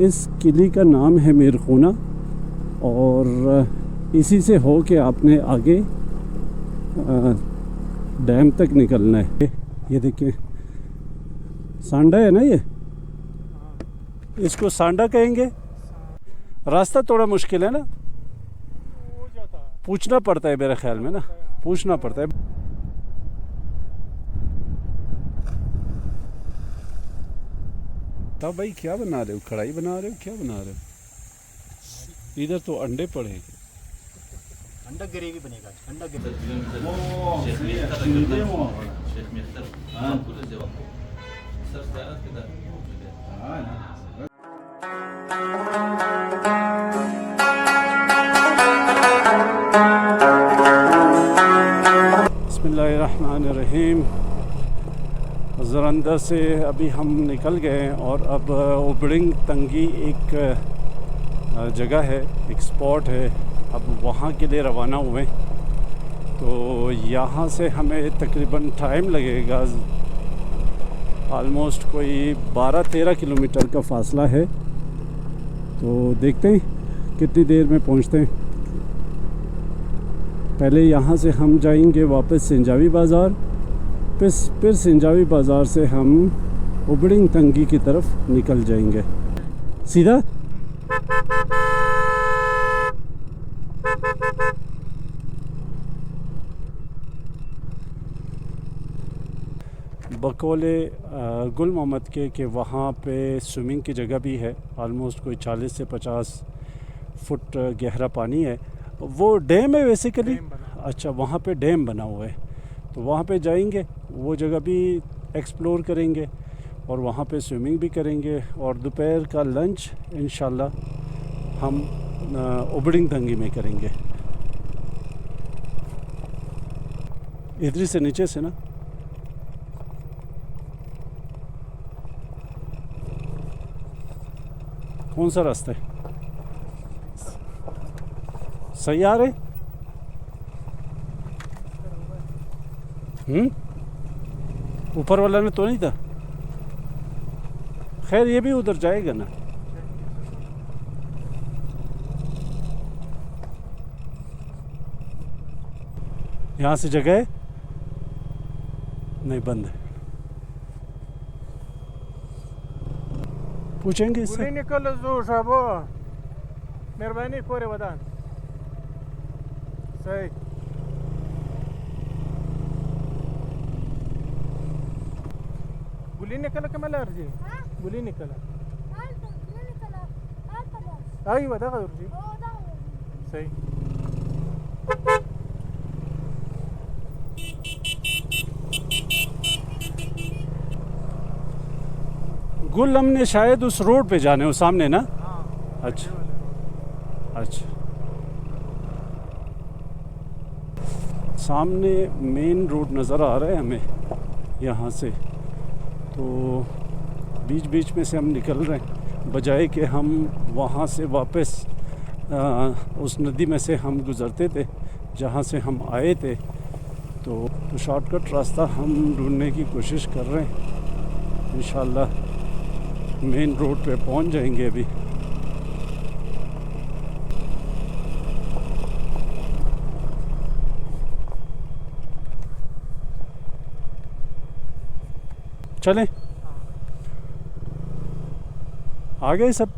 इस किले का नाम है मीरखुना और इसी से हो के आपने आगे डैम तक निकलना है। ये देखिए सांडा है ना, ये इसको सांडा कहेंगे। रास्ता थोड़ा मुश्किल है ना, पूछना पड़ता है मेरे ख्याल में ना, पूछना पड़ता है। तब भाई क्या बना रहे हो, कढ़ाई बना रहे हो, क्या बना रहे हो? इधर तो अंडे पड़े हैं। अंडा ग्रेवी बनेगा, अंडा बिस्मिल्लाहिर्रहमानिर्रहीम। ज़रंदा से अभी हम निकल गए और अब उबड़िंग तंगी एक जगह है, एक स्पॉट है, अब वहाँ के लिए रवाना हुए। तो यहाँ से हमें तकरीबन टाइम लगेगा, आलमोस्ट कोई 12-13 किलोमीटर का फासला है। तो देखते हैं कितनी देर में पहुँचते हैं। पहले यहाँ से हम जाएंगे वापस सिंजावी बाज़ार, फिर सिंजावी बाज़ार से हम उबड़िंग तंगी की तरफ निकल जाएंगे सीधा। बकौले गुल मोहम्मद के वहाँ पे स्विमिंग की जगह भी है, आलमोस्ट कोई 40 से 50 फुट गहरा पानी है। वो डैम है बेसिकली। अच्छा, वहाँ पे डैम बना हुआ है, तो वहाँ पे जाएंगे, वो जगह भी एक्सप्लोर करेंगे और वहाँ पे स्विमिंग भी करेंगे। और दोपहर का लंच इंशाल्लाह हम उबड़िंग तंगी में करेंगे। इधर से नीचे से ना, कौन सा रास्ता है? सही आ रहे? ऊपर वाला ने तो नहीं था। खैर ये भी उधर जाएगा ना। यहाँ से जगह है? नहीं, बंद है। पूछेंगे इससे। निकल जो साहबो मेहरबानी कोरे वदान सही। गुली निकल के मला अर्जी गुली निकल आई बता अर्जी सही। गुल हमने शायद उस रोड पे जाने हो सामने ना। अच्छा अच्छा, सामने मेन रोड नज़र आ रहा है हमें यहाँ से। तो बीच बीच में से हम निकल रहे हैं, बजाय कि हम वहाँ से वापस उस नदी में से हम गुज़रते थे जहाँ से हम आए थे। तो शॉर्टकट रास्ता हम ढूंढने की कोशिश कर रहे हैं। इंशाल्लाह मेन रोड पे पहुँच जाएंगे अभी। चलें, आ गए सब।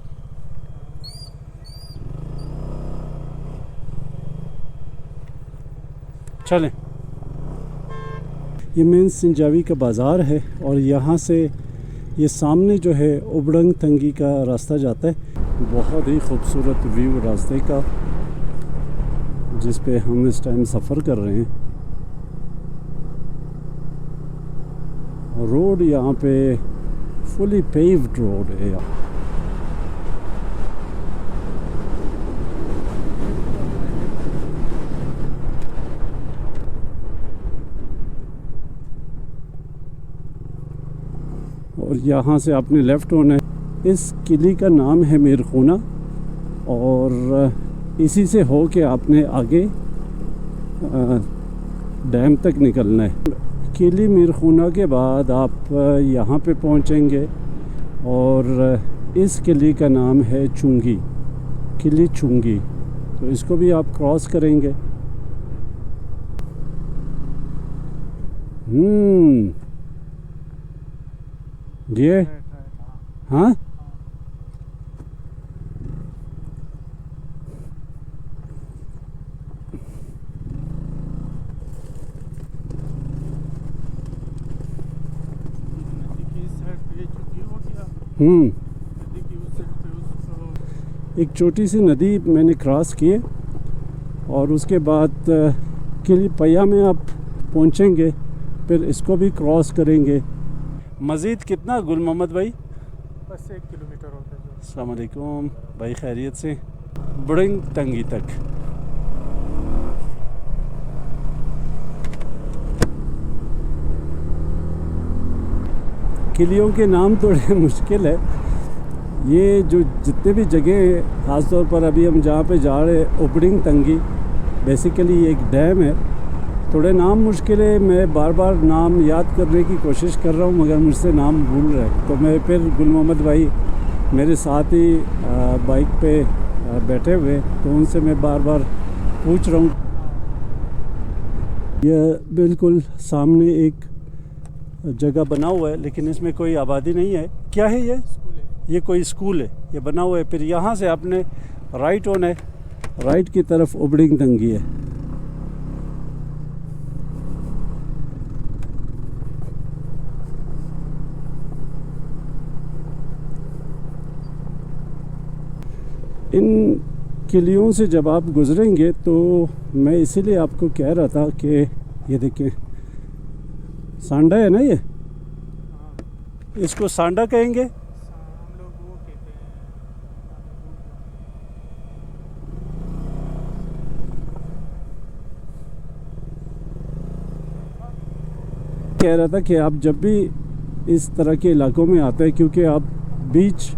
चलें, ये मेन सिंजावी का बाज़ार है और यहाँ से ये सामने जो है उबड़िंग तंगी का रास्ता जाता है। बहुत ही खूबसूरत व्यू रास्ते का, जिस पे हम इस टाइम सफ़र कर रहे हैं। रोड यहाँ पे फुली पेव्ड रोड है। और यहाँ से आपने लेफ़्ट होना है। इस किले का नाम है मीरखुना और इसी से हो के आपने आगे डैम तक निकलना है। किले मीरखुना के बाद आप यहाँ पे पहुँचेंगे और इस किले का नाम है चुंगी, किले चुंगी। तो इसको भी आप क्रॉस करेंगे। ये हाँ एक छोटी सी नदी मैंने क्रॉस की है और उसके बाद किले पैया में आप पहुंचेंगे, फिर इसको भी क्रॉस करेंगे। मज़ीद कितना गुल मोहम्मद भाई? बस 1 किलोमीटर होता है। अस्सलाम वालेकुम भाई, खैरियत से? बुड़िंग तंगी तक। किलियों के नाम थोड़े मुश्किल है। ये जो जितने भी जगह है, ख़ास तौर पर अभी हम जहाँ पे जा रहे हैं उबड़िंग तंगी, बेसिकली एक डैम है। थोड़े नाम मुश्किल है, मैं बार बार नाम याद करने की कोशिश कर रहा हूँ मगर मुझसे नाम भूल रहे हैं। तो मैं फिर गुल मोहम्मद भाई मेरे साथ ही बाइक पे बैठे हुए, तो उनसे मैं बार बार पूछ रहा हूँ। यह बिल्कुल सामने एक जगह बना हुआ है लेकिन इसमें कोई आबादी नहीं है। क्या है ये? ये कोई स्कूल है, ये बना हुआ है। फिर यहाँ से आपने राइट होना है, राइट की तरफ उबड़िंग तंगी है। इन किलियों से जब आप गुजरेंगे तो मैं इसीलिए आपको कह रहा था कि ये देखिए सांडा है ना, ये इसको सांडा कहेंगे। हम लोग वो कहते हैं, कह रहा था कि आप जब भी इस तरह के इलाकों में आते हैं, क्योंकि आप बीच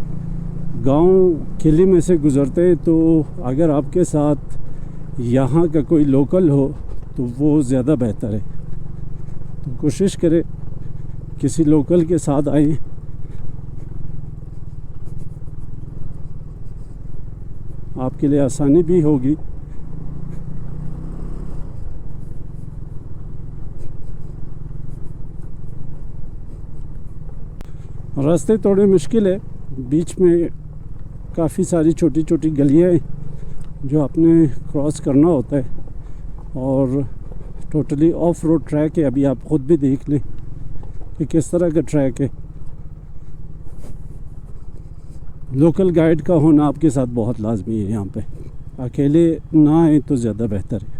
गांव किले में से गुज़रते हैं, तो अगर आपके साथ यहाँ का कोई लोकल हो तो वो ज़्यादा बेहतर है। तो कोशिश करें किसी लोकल के साथ आए। आपके लिए आसानी भी होगी। रास्ते थोड़े मुश्किल है, बीच में काफ़ी सारी छोटी छोटी गलियाँ हैं जो आपने क्रॉस करना होता है और टोटली ऑफ रोड ट्रैक है। अभी आप ख़ुद भी देख लें कि किस तरह का ट्रैक है। लोकल गाइड का होना आपके साथ बहुत लाजमी है। यहाँ पे अकेले ना आए तो ज़्यादा बेहतर है।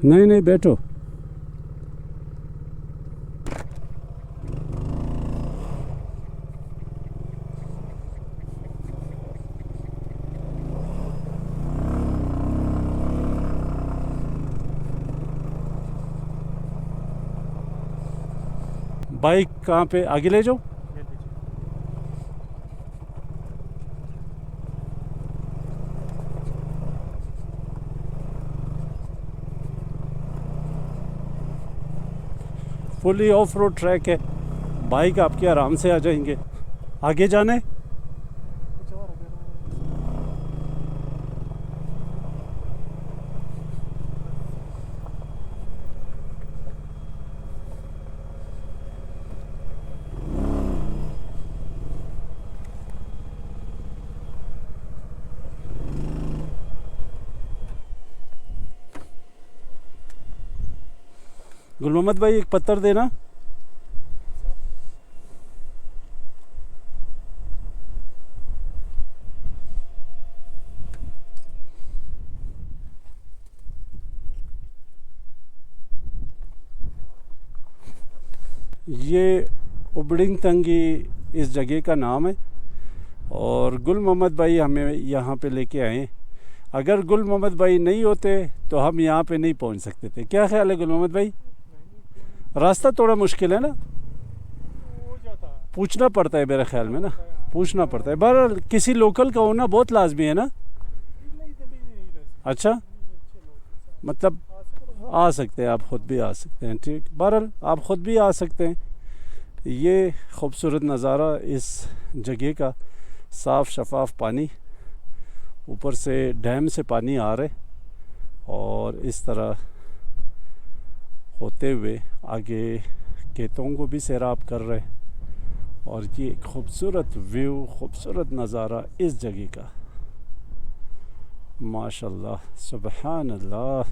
नहीं नहीं बैठो। बाइक कहाँ पे? आगे ले जाओ। फुली ऑफ रोड ट्रैक है, बाइक आपके आराम से आ जाएंगे। आगे जाने कुछ और अगर गुल मोहम्मद भाई एक पत्थर देना। ये उबड़िंग तंगी इस जगह का नाम है और गुल मोहम्मद भाई हमें यहाँ पे लेके आए। अगर गुल मोहम्मद भाई नहीं होते तो हम यहाँ पे नहीं पहुँच सकते थे। क्या ख्याल है गुल मोहम्मद भाई? रास्ता थोड़ा मुश्किल है ना, हो जाता है। पूछना पड़ता है मेरे ख्याल में ना, पूछना पड़ता है। बहरहाल किसी लोकल का होना बहुत लाजमी है ना। नहीं तो नहीं रहता। अच्छा, मतलब आ सकते हैं, आप ख़ुद भी आ सकते हैं। ठीक, बहरहाल आप ख़ुद भी आ सकते हैं। ये खूबसूरत नज़ारा इस जगह का, साफ़ शफाफ पानी, ऊपर से डैम से पानी आ रहे और इस तरह होते हुए आगे खेतों को भी सैराब कर रहे। और ये खूबसूरत व्यू, खूबसूरत नज़ारा इस जगह का, माशाल्लाह, सुबहान अल्लाह।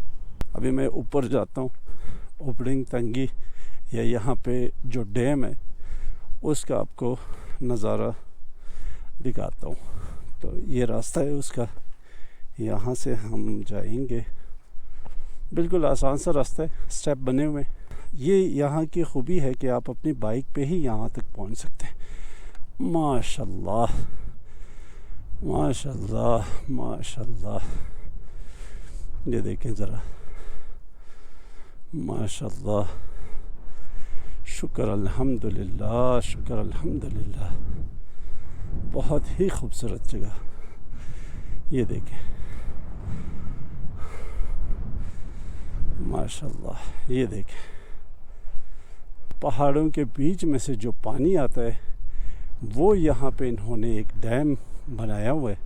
अभी मैं ऊपर जाता हूँ, ओपनिंग तंगी या यहाँ पे जो डैम है उसका आपको नज़ारा दिखाता हूँ। तो ये रास्ता है उसका, यहाँ से हम जाएंगे। बिल्कुल आसान सा रास्ता है, स्टेप बने हुए। ये यहाँ की खूबी है कि आप अपनी बाइक पे ही यहाँ तक पहुँच सकते हैं। माशाल्लाह माशाल्लाह माशाल्लाह, ये देखें ज़रा, माशाल्लाह, शुक्र अल्हम्दुलिल्लाह, शुक्र अल्हम्दुलिल्लाह। बहुत ही खूबसूरत जगह, ये देखें, माशाल्लाह। ये देखें, पहाड़ों के बीच में से जो पानी आता है वो यहाँ पे इन्होंने एक डैम बनाया हुआ है।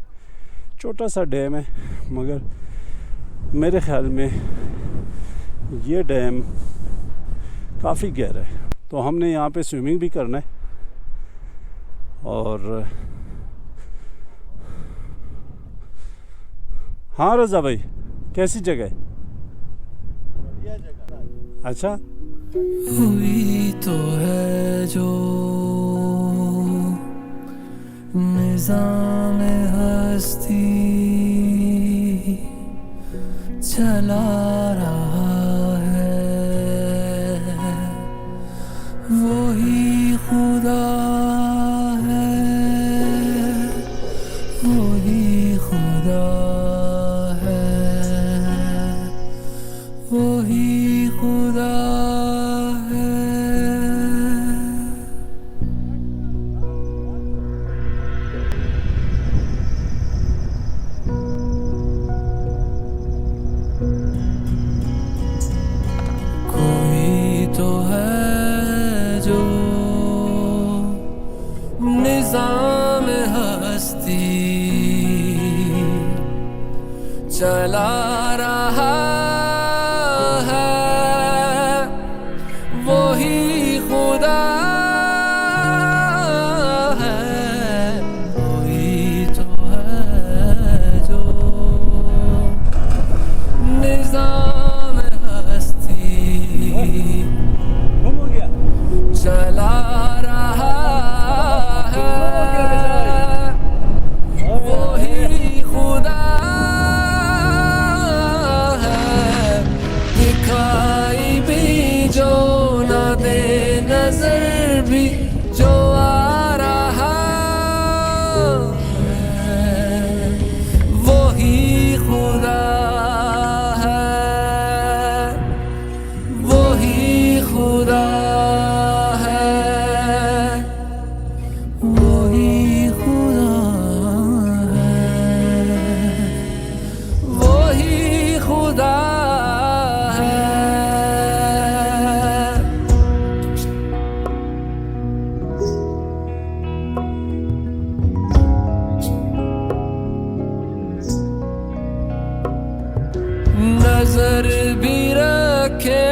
छोटा सा डैम है, मगर मेरे ख्याल में ये डैम काफ़ी गहरा है। तो हमने यहाँ पे स्विमिंग भी करना है। और हाँ रज़ा भाई, कैसी जगह है? बढ़िया जगह। अच्छा, हुई तो है जो निज़ाम हस्ती, चला रहा है वही खुदा है, वही खुदा है, वही खुदा है। कोई तो है जो निज़ाम हस्ती चला रहा है, वही खुदा है, वही तो है जो निज़ाम हस्ती गुम हो गया। चला रहा है, वही खुदा है। दिखाई भी जो न दे, नजर भी जो आ रहा है, वही खुदा है, वही खुदा है, वही खुदा है, वही खुदा है। नजर भी रखे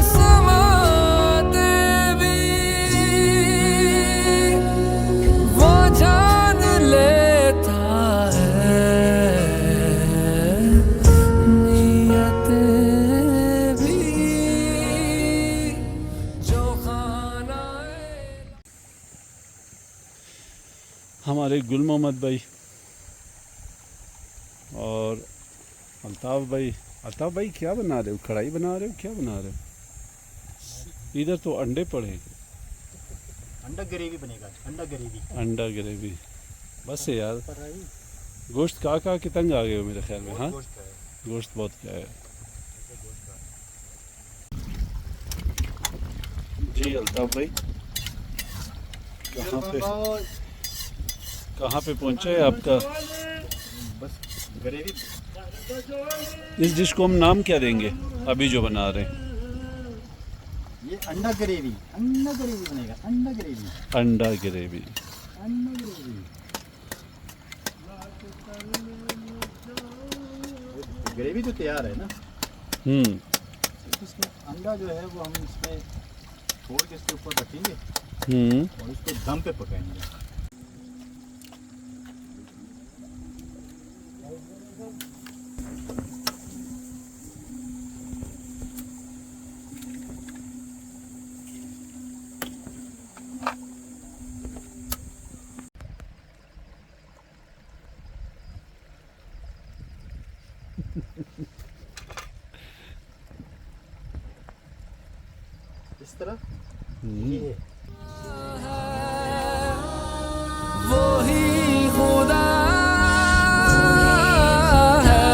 समाते भी, वो जान लेता है नियतें भी, जो खाना हमारे गुल मोहम्मद भाई और अल्ताफ़ भाई क्या बना रहे हो? कढ़ाई बना रहे हो, क्या बना रहे हो? इधर तो अंडे पड़े हैं। अंडा ग्रेवी बनेगा, अंडा ग्रेवी। अंडा ग्रेवी, बस है यार। गोश्त का के तंग आ गए हो मेरे ख्याल में। हाँ, गोश्त का है, गोश्त बहुत क्या है। ऐसे गोश्त का है। जी अल्ताफ भाई, कहाँ पे पहुँचे है आपका? बस ग्रेवी। इस डिश को हम नाम क्या देंगे अभी जो बना रहे हैं? ये अंडा ग्रेवी बनेगा। अंडा ग्रेवी। अंडा ग्रेवी। अंडा ग्रेवी। ग्रेवी तो तैयार है ना। इसमें अंडा जो है वो हम इसमें छोड़ के इसके ऊपर रखेंगे और इसको दम पे पकाएंगे। इस तरह ये वो ही खुदा है,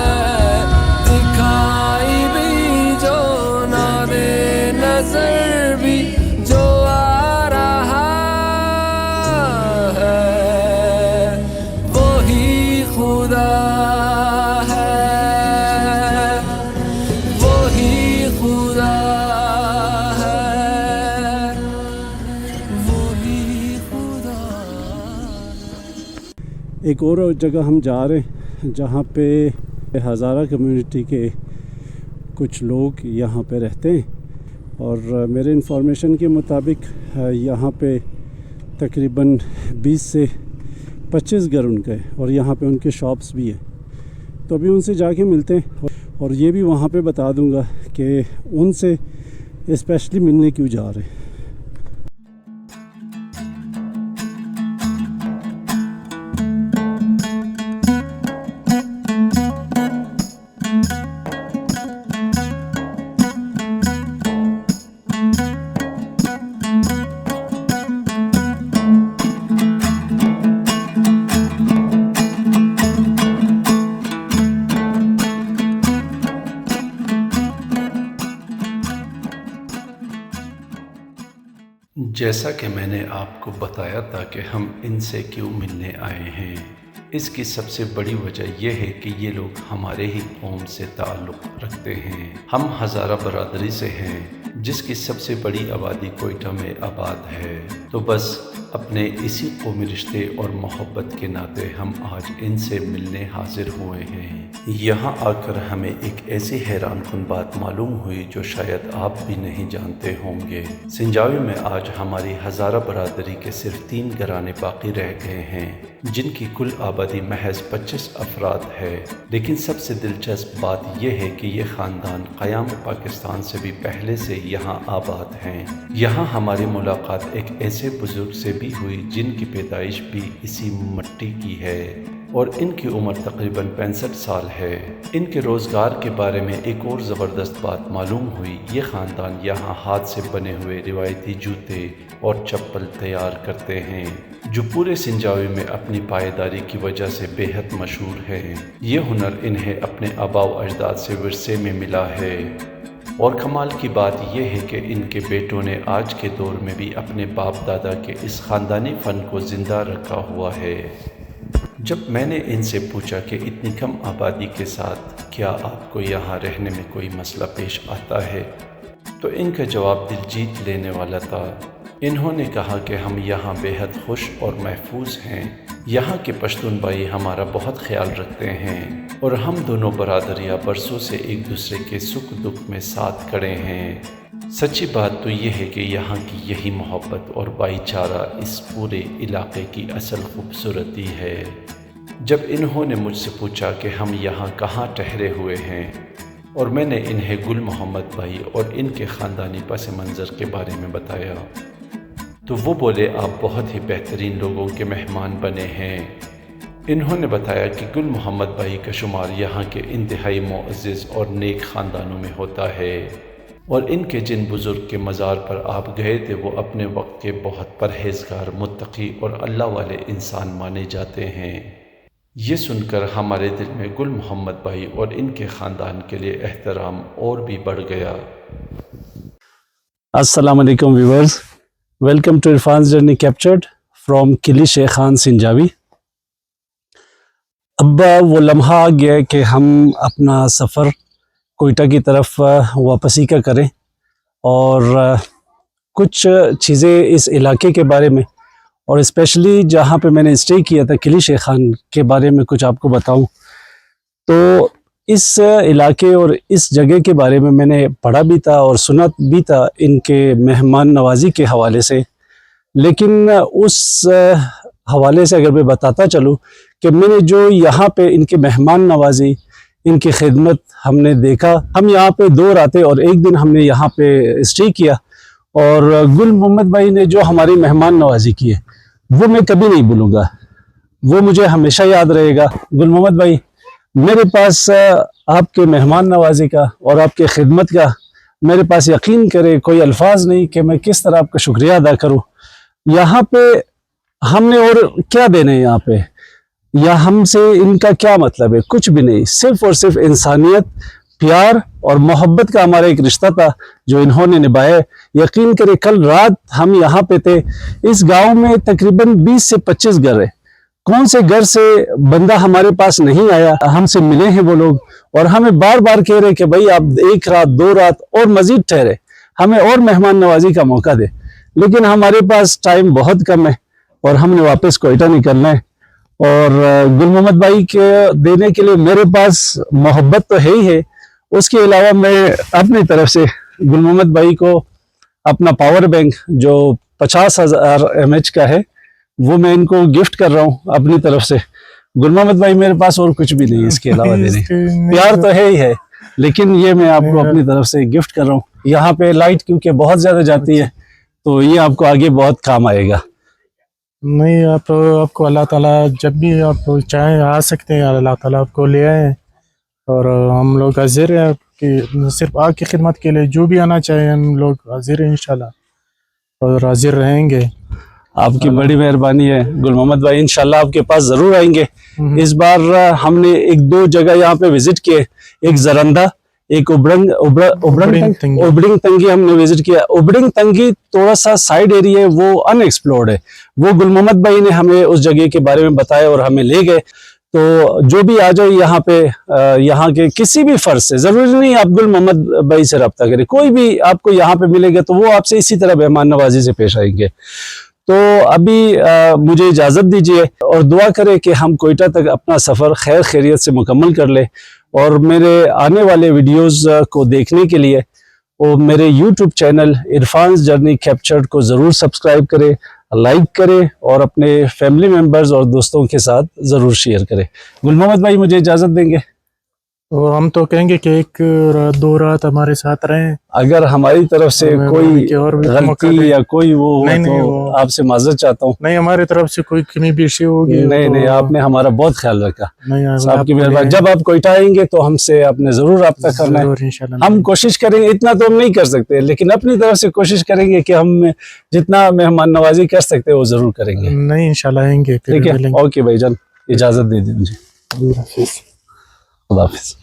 दिखाई भी जो ना दे नजर भी जो आ रहा है, वो ही खुदा है, वो ही खुदा है, वो ही खुदा। एक और जगह हम जा रहे हैं जहाँ पे हज़ारा कम्युनिटी के कुछ लोग यहाँ पे रहते हैं और मेरे इन्फॉर्मेशन के मुताबिक यहाँ पे तकरीबन 20 से 25 घर उनके हैं और यहाँ पे उनके शॉप्स भी हैं। तो अभी उनसे जाके मिलते हैं और ये भी वहाँ पे बता दूँगा कि उनसे स्पेशली मिलने क्यों जा रहे हैं। जैसा कि मैंने आपको बताया था कि हम इनसे क्यों मिलने आए हैं, इसकी सबसे बड़ी वजह यह है कि ये लोग हमारे ही कौम से ताल्लुक़ रखते हैं। हम हज़ारा बरादरी से हैं जिसकी सबसे बड़ी आबादी कोयटा में आबाद है। तो बस अपने इसी कौमी रिश्ते और मोहब्बत के नाते हम आज इनसे मिलने हाजिर हुए हैं। यहाँ आकर हमें एक ऐसी हैरानकुन बात मालूम हुई जो शायद आप भी नहीं जानते होंगे। सिंजावी में आज हमारी हज़ारा बरादरी के सिर्फ 3 घराने बाकी रह गए हैं जिनकी कुल आबादी महज 25 अफराद है। लेकिन सबसे दिलचस्प बात यह है कि ये ख़ानदान क़याम पाकिस्तान से भी पहले से यहाँ आबाद हैं। यहाँ हमारी मुलाकात एक ऐसे बुज़ुर्ग से भी हुई जिनकी पैदाइश भी इसी मिट्टी की है और इनकी उम्र तकरीबन 65 साल है। इनके रोज़गार के बारे में एक और ज़बरदस्त बात मालूम हुई। ये ख़ानदान यहाँ हाथ से बने हुए रिवायती जूते और चप्पल तैयार करते हैं जो पूरे सिंजावी में अपनी पायदारी की वजह से बेहद मशहूर है। ये हुनर इन्हें अपने आबाओ अजदाद से विरसे में मिला है और कमाल की बात यह है कि इनके बेटों ने आज के दौर में भी अपने बाप दादा के इस ख़ानदानी फ़न को ज़िंदा रखा हुआ है। जब मैंने इनसे पूछा कि इतनी कम आबादी के साथ क्या आपको यहाँ रहने में कोई मसला पेश आता है, तो इनका जवाब दिल जीत लेने वाला था। इन्होंने कहा कि हम यहाँ बेहद खुश और महफूज हैं। यहाँ के पश्तून भाई हमारा बहुत ख्याल रखते हैं और हम दोनों बरादरियाँ बरसों से एक दूसरे के सुख दुख में साथ खड़े हैं। सच्ची बात तो ये है कि यहाँ की यही मोहब्बत और भाईचारा इस पूरे इलाके की असल खूबसूरती है। जब इन्होंने मुझसे पूछा कि हम यहाँ कहाँ ठहरे हुए हैं और मैंने इन्हें गुल मोहम्मद भाई और इनके ख़ानदानी पस मंज़र के बारे में बताया, तो वो बोले आप बहुत ही बेहतरीन लोगों के मेहमान बने हैं। इन्होंने बताया कि गुल मोहम्मद भाई का शुमार यहाँ के इंतहाई मुअज़्ज़ज़ और नेक ख़ानदानों में होता है और इनके जिन बुज़ुर्ग के मज़ार पर आप गए थे वो अपने वक्त के बहुत परहेज़गार, मुत्तक़ी और अल्लाह वाले इंसान माने जाते हैं। ये सुनकर हमारे दिल में गुल मोहम्मद भाई और इनके ख़ानदान के लिए एहतराम और भी बढ़ गया। Assalamu alaikum viewers, welcome to Irfan's Journey Captured from किली शेख खान सिंजावी। अब वो लम्हा आ गया है कि हम अपना सफ़र कोयटा की तरफ वापसी का करें और कुछ चीज़ें इस इलाके के बारे में और स्पेशली जहाँ पे मैंने स्टे किया था किली शेख खान के बारे में कुछ आपको बताऊं। तो इस इलाके और इस जगह के बारे में मैंने पढ़ा भी था और सुना भी था इनके मेहमान नवाजी के हवाले से, लेकिन उस हवाले से अगर मैं बताता चलूँ कि मैंने जो यहाँ पे इनके मेहमान नवाजी, इनकी खिदमत हमने देखा। हम यहाँ पे 2 रातें और 1 दिन हमने यहाँ पे स्टे किया और गुल मोहम्मद भाई ने जो हमारी मेहमान नवाजी की है वो मैं कभी नहीं भूलूँगा, वो मुझे हमेशा याद रहेगा। गुल मोहम्मद भाई, मेरे पास आपके मेहमान नवाजी का और आपके खिदमत का मेरे पास यकीन करे कोई अल्फाज नहीं कि मैं किस तरह आपका शुक्रिया अदा करूं। यहाँ पे हमने और क्या देने हैं यहाँ पे, या हमसे इनका क्या मतलब है, कुछ भी नहीं, सिर्फ और सिर्फ इंसानियत, प्यार और मोहब्बत का हमारा एक रिश्ता था जो इन्होंने निभाया। यकीन करे कल रात हम यहाँ पे थे, इस गाँव में तकरीबन 20 से 25 घर है, कौन से घर से बंदा हमारे पास नहीं आया, हमसे मिले हैं वो लोग और हमें बार बार कह रहे कि भाई आप 1 रात 2 रात और मजीद ठहरे, हमें और मेहमान नवाजी का मौका दे। लेकिन हमारे पास टाइम बहुत कम है और हमने वापस कोयटा निकलना है और गुल मोहम्मद भाई के देने के लिए मेरे पास मोहब्बत तो है ही है, उसके अलावा मैं अपनी तरफ से गुल मोहम्मद भाई को अपना पावर बैंक जो 50,000 mAh का है वो मैं इनको गिफ्ट कर रहा हूँ अपनी तरफ से। गुल मोहम्मद भाई, मेरे पास और कुछ भी नहीं है इसके अलावा देने, प्यार तो है ही है, लेकिन ये मैं आपको अपनी तरफ से गिफ्ट कर रहा हूँ। यहाँ पे लाइट क्योंकि बहुत ज़्यादा जाती है तो ये आपको आगे बहुत काम आएगा। नहीं, आपको अल्लाह ताला जब भी आप चाहें आ सकते हैं, अल्लाह ताला आपको ले आए और हम लोग हाजिर हैं कि सिर्फ आपकी खिदमत के लिए, जो भी आना चाहे हम लोग हाजिर हैं इंशाल्लाह और हाजिर रहेंगे। आपकी बड़ी मेहरबानी है गुल मोहम्मद भाई, इंशाल्लाह आपके पास ज़रूर आएंगे। इस बार हमने 1-2 जगह यहाँ पे विजिट किए, एक जरंदा, एक उबड़िंग तंगी हमने विजिट किया। उबड़िंग तंगी थोड़ा सा साइड एरिया है, वो अनएक्सप्लोर्ड है, वो गुल मोहम्मद भाई ने हमें उस जगह के बारे में बताया और हमें ले गए। तो जो भी आ जाए यहाँ पे, यहाँ के किसी भी फर्ज से, ज़रूरी नहीं आप गुल मोहम्मद भाई से रब्ता करें, कोई भी आपको यहाँ पे मिलेगा तो वो आपसे इसी तरह मेहमान नवाजी से पेश आएंगे। तो अभी मुझे इजाज़त दीजिए और दुआ करें कि हम कोयटा तक अपना सफ़र खैर खैरियत से मुकम्मल कर ले और मेरे आने वाले वीडियोस को देखने के लिए वो मेरे यूट्यूब चैनल इरफान्स जर्नी कैप्चर्ड को ज़रूर सब्सक्राइब करें, लाइक करें और अपने फैमिली मेम्बर्स और दोस्तों के साथ ज़रूर शेयर करें। गुल मोहम्मद भाई, मुझे इजाज़त देंगे? तो हम तो कहेंगे कि 1-2 रात हमारे साथ रहें। अगर हमारी तरफ से कोई और भी गलती या कोई वो हो नहीं, तो आपसे माजरत चाहता हूँ। नहीं, हमारी तरफ से कोई कमी पेशी होगी नहीं, आपने हमारा बहुत ख्याल रखा। नहीं, आपकी मेहरबानी। जब आप कोयटा आएंगे तो हमसे आपने जरूर रब्ता करना है। हम कोशिश करेंगे, इतना तो हम नहीं कर सकते, लेकिन अपनी तरफ से कोशिश करेंगे कि हम जितना मेहमान नवाजी कर सकते हैं वो जरूर करेंगे। नहीं, इंशाल्लाह आएंगे। ठीक है, ओके भाईजान, इजाजत दे दीजिए। खुदा हाफिज। खुदा हाफिज।